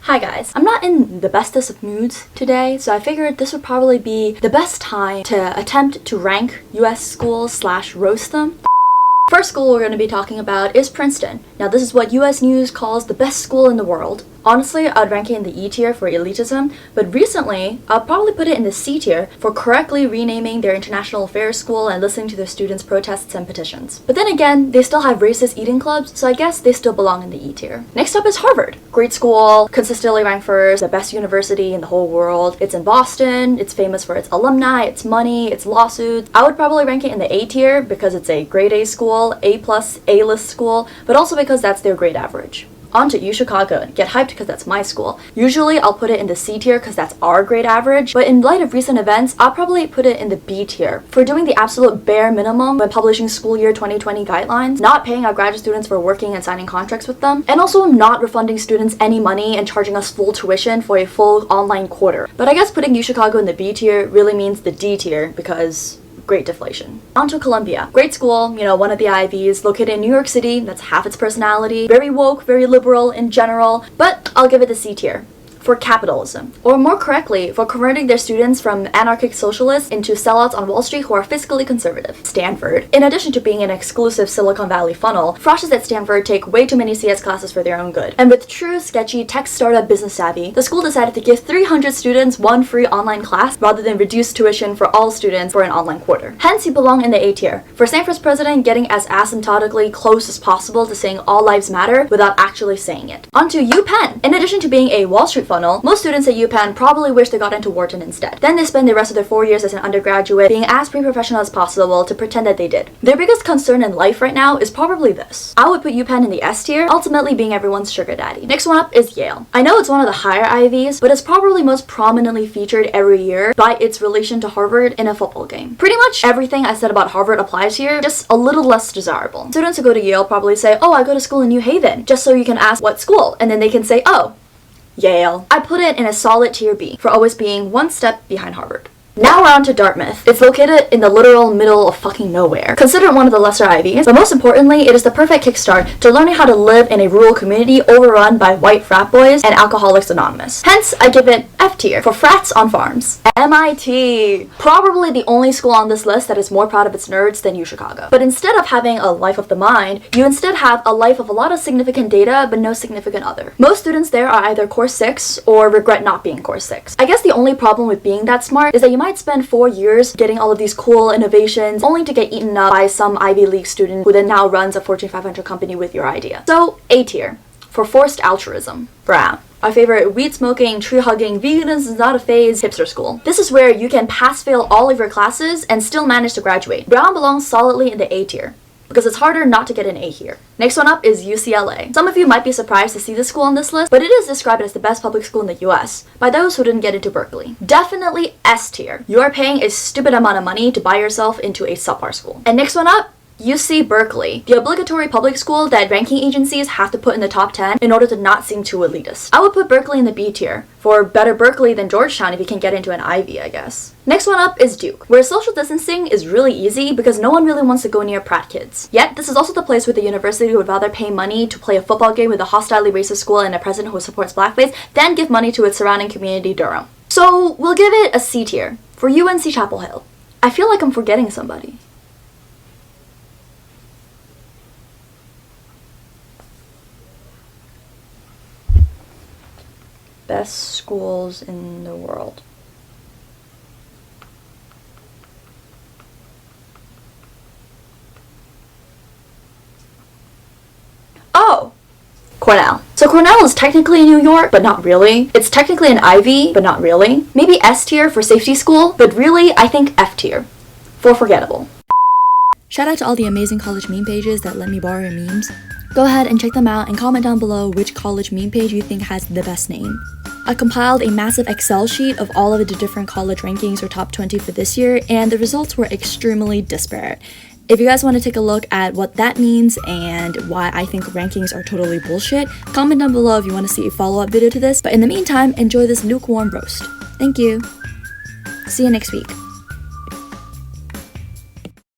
Hi guys, I'm not in the bestest of moods today, so I figured this would probably be the best time to attempt to rank US schools / roast them. First school we're going to be talking about is Princeton. Now this is what US News calls the best school in the world. Honestly, I'd rank it in the E tier for elitism, but recently, I'll probably put it in the C tier for correctly renaming their international affairs school and listening to their students' protests and petitions. But then again, they still have racist eating clubs, so I guess they still belong in the E tier. Next up is Harvard. Great school, consistently ranked first, the best university in the whole world. It's in Boston, it's famous for its alumni, its money, its lawsuits. I would probably rank it in the A tier because it's a grade A school, A+, A-list school, but also because that's their grade average. On to UChicago. Get hyped because that's my school. Usually I'll put it in the C tier because that's our grade average, but in light of recent events, I'll probably put it in the B tier for doing the absolute bare minimum when publishing school year 2020 guidelines, not paying our graduate students for working and signing contracts with them, and also not refunding students any money and charging us full tuition for a full online quarter. But I guess putting UChicago in the B tier really means the D tier because great deflation. On to Columbia. Great school, one of the Ivies, located in New York City, that's half its personality. Very woke, very liberal in general, but I'll give it the C tier. For capitalism, or more correctly, for converting their students from anarchic socialists into sellouts on Wall Street who are fiscally conservative. Stanford. In addition to being an exclusive Silicon Valley funnel, froshes at Stanford take way too many CS classes for their own good. And with true sketchy tech startup business savvy, the school decided to give 300 students one free online class rather than reduce tuition for all students for an online quarter. Hence, you belong in the A tier. For Stanford's president getting as asymptotically close as possible to saying all lives matter without actually saying it. On to UPenn. In addition to being a Wall Street funnel, most students at UPenn probably wish they got into Wharton instead. Then they spend the rest of their 4 years as an undergraduate being as pre-professional as possible to pretend that they did. Their biggest concern in life right now is probably this. I would put UPenn in the S tier, ultimately being everyone's sugar daddy. Next one up is Yale. I know it's one of the higher Ivies, but it's probably most prominently featured every year by its relation to Harvard in a football game. Pretty much everything I said about Harvard applies here, just a little less desirable. Students who go to Yale probably say, oh, I go to school in New Haven, just so you can ask what school, and then they can say, oh, Yale. I put it in a solid tier B for always being one step behind Harvard. Now we're on to Dartmouth. It's located in the literal middle of fucking nowhere. Considered one of the lesser Ivies, but most importantly, it is the perfect kickstart to learning how to live in a rural community overrun by white frat boys and Alcoholics Anonymous. Hence, I give it F tier for frats on farms. MIT. Probably the only school on this list that is more proud of its nerds than UChicago. But instead of having a life of the mind, you instead have a life of a lot of significant data but no significant other. Most students there are either Core 6 or regret not being Core 6. I guess the only problem with being that smart is that you might spend 4 years getting all of these cool innovations only to get eaten up by some Ivy League student who then now runs a Fortune 500 company with your idea. So, A tier for forced altruism. Brah. Our favorite weed-smoking, tree-hugging, veganism is not a phase hipster school. This is where you can pass-fail all of your classes and still manage to graduate. Brown belongs solidly in the A tier, because it's harder not to get an A here. Next one up is UCLA. Some of you might be surprised to see this school on this list, but it is described as the best public school in the US by those who didn't get into Berkeley. Definitely S tier. You are paying a stupid amount of money to buy yourself into a subpar school. And next one up, UC Berkeley, the obligatory public school that ranking agencies have to put in the top 10 in order to not seem too elitist. I would put Berkeley in the B tier, for better Berkeley than Georgetown if you can get into an Ivy, I guess. Next one up is Duke, where social distancing is really easy because no one really wants to go near Pratt kids. Yet, this is also the place where the university would rather pay money to play a football game with a hostilely racist school and a president who supports blackface than give money to its surrounding community, Durham. So, we'll give it a C tier, for UNC Chapel Hill. I feel like I'm forgetting somebody. Best schools in the world. Oh! Cornell. So Cornell is technically in New York, but not really. It's technically an Ivy, but not really. Maybe S tier for safety school, but really, I think F tier for forgettable. Shout out to all the amazing college meme pages that let me borrow your memes. Go ahead and check them out and comment down below which college meme page you think has the best name. I compiled a massive Excel sheet of all of the different college rankings or top 20 for this year, and the results were extremely disparate. If you guys want to take a look at what that means and why I think rankings are totally bullshit, comment down below if you want to see a follow-up video to this. But in the meantime, enjoy this lukewarm roast. Thank you. See you next week.